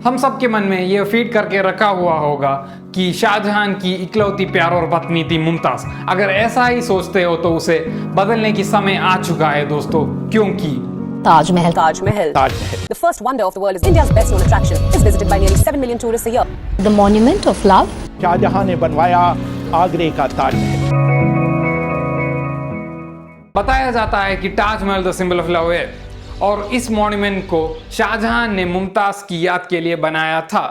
हम सबके मन में ये फीड करके रखा हुआ होगा कि शाहजहां की इकलौती प्यार और पत्नी थी मुमताज। अगर ऐसा ही सोचते हो तो उसे बदलने की समय आ चुका है दोस्तों, क्योंकि Taj Mahal. Taj Mahal. The first wonder of the world is India's best known attraction. Is visited by nearly 7 million tourists a year. The monument of love. Shahjahan ने बनवाया आगरे का ताजमहल। बताया जाता है कि Taj Mahal the symbol of love है और इस मॉन्यूमेंट को शाहजहां ने मुमताज की याद के लिए बनाया था।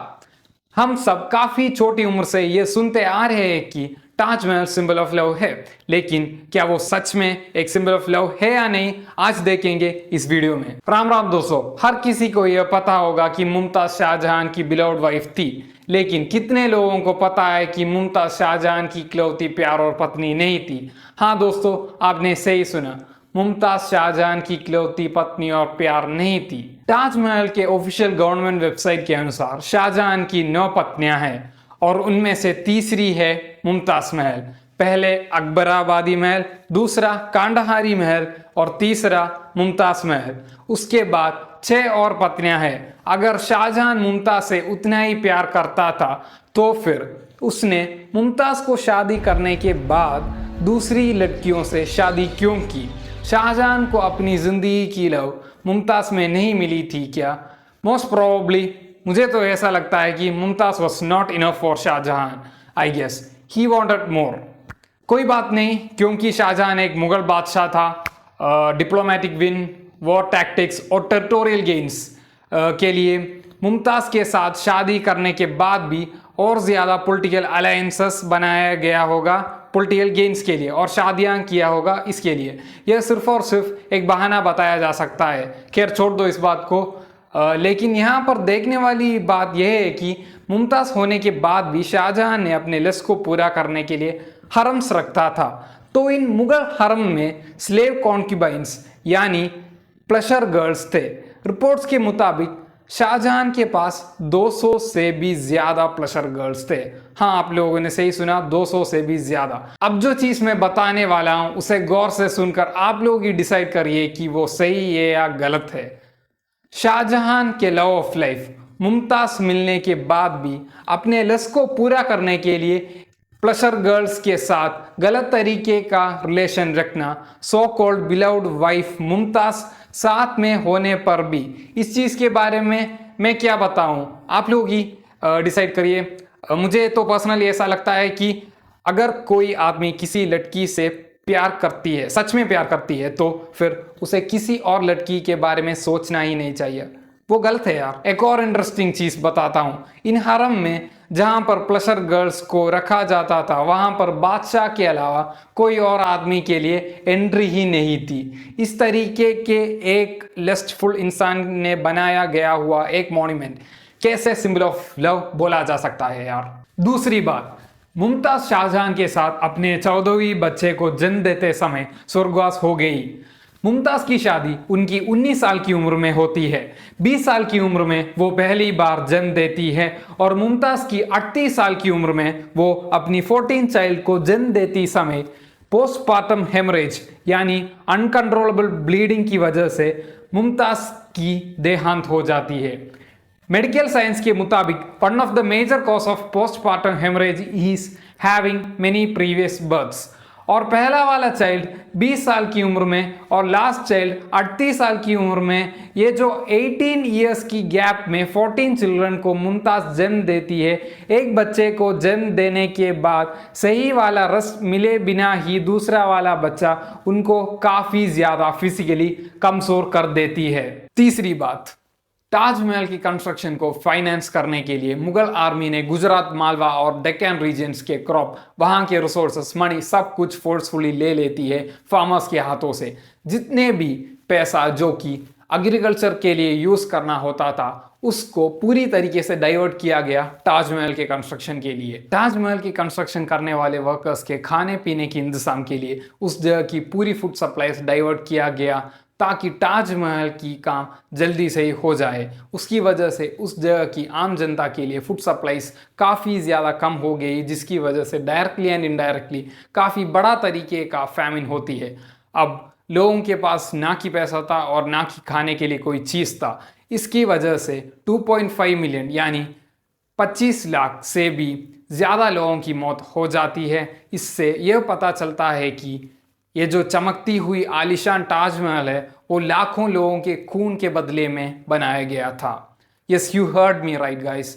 हम सब काफी छोटी उम्र से ये सुनते आ रहे हैं कि ताजमहल सिंबल ऑफ लव है, लेकिन क्या वो सच में एक सिंबल ऑफ लव है या नहीं, आज देखेंगे इस वीडियो में। राम राम दोस्तों, हर किसी को यह पता होगा कि मुमताज शाहजहां की बिलव्ड वाइफ थी, लेकिन कितने लोगों को पता है कि मुमताज शाहजहां की इकलौती प्यार और पत्नी नहीं थी। हाँ दोस्तों, आपने सही सुना, मुमताज शाहजहां की इकलौती पत्नी और प्यार नहीं थी। ताजमहल के ऑफिशियल गवर्नमेंट वेबसाइट के अनुसार शाहजहां की 9 पत्नियां हैं और उनमें से तीसरी है मुमताज महल। पहले अकबराबादी महल, दूसरा कांडाहारी महल और तीसरा मुमताज महल। उसके बाद 6 और पत्नियां हैं। अगर शाहजहां मुमताज से उतना ही प्यार करता था तो फिर उसने मुमताज को शादी करने के बाद दूसरी लड़कियों से शादी क्यों की? शाहजहां को अपनी जिंदगी की लव मुमताज में नहीं मिली थी क्या? मोस्ट प्रोबेबली मुझे तो ऐसा लगता है कि Mumtaz was not enough for Shahjahan. I guess he wanted more. कोई बात नहीं, क्योंकि शाहजहां एक मुगल बादशाह था। डिप्लोमेटिक विन, वॉर टैक्टिक्स और टेरिटोरियल गेन्स के लिए मुमताज के साथ शादी करने के बाद भी और ज़्यादा पॉलिटिकल अलायंसेस बनाया गया होगा पॉलिटिकल गेन्स के लिए, और शादियां किया होगा इसके लिए। यह सिर्फ और सिर्फ एक बहाना बताया जा सकता है। खैर छोड़ दो इस बात को। लेकिन यहाँ पर देखने वाली बात यह है कि मुमताज होने के बाद भी शाहजहां ने अपने लक्ष्य को पूरा करने के लिए हरम्स रखता था। तो इन मुगल हरम में स्लेव कॉन्क्यूबाइंस यानी प्लेजर गर्ल्स थे। रिपोर्ट्स के मुताबिक शाहजहां के पास 200 से भी ज्यादा प्लेजर गर्ल्स थे। हाँ, आप लोगों ने सही सुना, 200 से भी ज्यादा। अब जो चीज मैं बताने वाला हूं उसे गौर से सुनकर आप लोग ही डिसाइड करिए कि वो सही है या गलत है। शाहजहां के लव ऑफ लाइफ मुमताज मिलने के बाद भी अपने लक्ष्य को पूरा करने के लिए प्लेजर गर्ल्स के साथ गलत तरीके का रिलेशन रखना, so called beloved wife Mumtaz साथ में होने पर भी, इस चीज़ के बारे में मैं क्या बताऊं, आप लोग ही डिसाइड करिए। मुझे तो पर्सनली ऐसा लगता है कि अगर कोई आदमी किसी लड़की से प्यार करती है, सच में प्यार करती है, तो फिर उसे किसी और लड़की के बारे में सोचना ही नहीं चाहिए। वो गलत है यार। एक और इंटरेस्टिंग चीज बताता हूँ। इन हरम में जहां पर प्लेजर गर्ल्स को रखा जाता था, वहां पर बादशाह के अलावा कोई और आदमी के लिए एंट्री ही नहीं थी। इस तरीके के एक लस्टफुल इंसान ने बनाया गया हुआ एक मॉन्यूमेंट कैसे सिंबल ऑफ लव बोला जा सकता है यार। दूसरी बात, मुमताज शाहजहां के साथ अपने 14वीं बच्चे को जन्म देते समय स्वर्गवास हो गई। मुमताज की शादी उनकी 19 साल की उम्र में होती है। 20 साल की उम्र में वो पहली बार जन्म देती है और मुमताज की 38 साल की उम्र में वो अपनी 14 चाइल्ड को जन्म देती समय पोस्टपार्टम हेमरेज यानी अनकंट्रोलेबल ब्लीडिंग की वजह से मुमताज की देहांत हो जाती है। मेडिकल साइंस के मुताबिक one of the major cause of postpartum haemorrhage is having many previous births. और पहला वाला चाइल्ड 20 साल की उम्र में और लास्ट चाइल्ड 38 साल की उम्र में, ये जो 18 ईयर्स की गैप में 14 चिल्ड्रन को मुमताज जन्म देती है। एक बच्चे को जन्म देने के बाद सही वाला रस मिले बिना ही दूसरा वाला बच्चा उनको काफी ज्यादा फिजिकली कमजोर कर देती है। तीसरी बात, ताजमहल की कंस्ट्रक्शन को फाइनेंस करने के लिए मुगल आर्मी ने गुजरात, मालवा और डेक्कन रीजन्स के क्रॉप, वहां के रिसोर्सेस, मनी सब कुछ फोर्सफुली ले लेती है फार्मर्स के हाथों से। जितने भी पैसा जो कि एग्रीकल्चर के लिए यूज करना होता था उसको पूरी तरीके से डाइवर्ट किया गया ताजमहल के कंस्ट्रक्शन के लिए। ताजमहल की कंस्ट्रक्शन करने वाले वर्कर्स के खाने पीने के इंतजाम के लिए उस जगह की पूरी फूड सप्लाईज डाइवर्ट किया गया ताकि ताजमहल की काम जल्दी से ही हो जाए। उसकी वजह से उस जगह की आम जनता के लिए फूड सप्लाईज काफ़ी ज़्यादा कम हो गई, जिसकी वजह से डायरेक्टली एंड इनडायरेक्टली काफ़ी बड़ा तरीके का फैमिन होती है। अब लोगों के पास ना कि पैसा था और ना कि खाने के लिए कोई चीज़ था। इसकी वजह से 2.5 मिलियन यानी 25 लाख से भी ज़्यादा लोगों की मौत हो जाती है। इससे यह पता चलता है कि ये जो चमकती हुई आलीशान ताजमहल है वो लाखों लोगों के खून के बदले में बनाया गया था। Yes, you heard me right guys.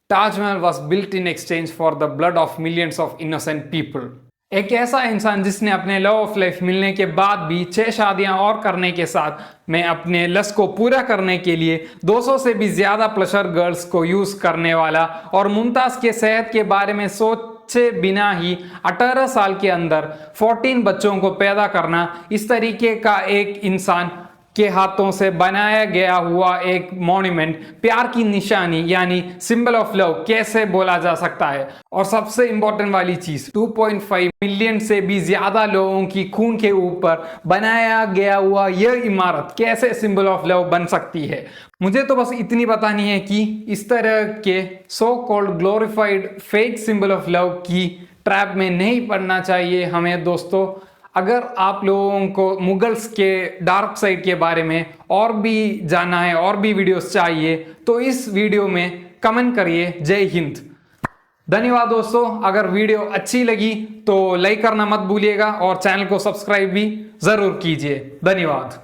Taj Mahal was built in exchange for the blood of millions of innocent people. एक ऐसा इंसान जिसने अपने लव ऑफ लाइफ मिलने के बाद भी 6 शादियां और करने के साथ में अपने लस्ट को पूरा करने के लिए 200 से भी ज्यादा प्लेजर गर्ल्स को यूज करने वाला और मुमताज के सेहत के बारे में सोचे बिना ही 18 साल के अंदर 14 बच्चों को पैदा करना, इस तरीके का एक इंसान के हाथों से बनाया गया हुआ एक मॉन्यूमेंट प्यार की निशानी यानी सिंबल ऑफ लव कैसे बोला जा सकता है। और सबसे इंपॉर्टेंट वाली चीज, 2.5 मिलियन से भी ज्यादा लोगों की खून के ऊपर बनाया गया हुआ यह इमारत कैसे सिंबल ऑफ लव बन सकती है। मुझे तो बस इतनी बतानी है कि इस तरह के so called glorified fake symbol of love की ट्रैप में नहीं पड़ना चाहिए हमें दोस्तों। अगर आप लोगों को मुगल्स के डार्क साइड के बारे में और भी जानना है, और भी वीडियोस चाहिए, तो इस वीडियो में कमेंट करिए। जय हिंद। धन्यवाद दोस्तों। अगर वीडियो अच्छी लगी तो लाइक करना मत भूलिएगा और चैनल को सब्सक्राइब भी जरूर कीजिए। धन्यवाद।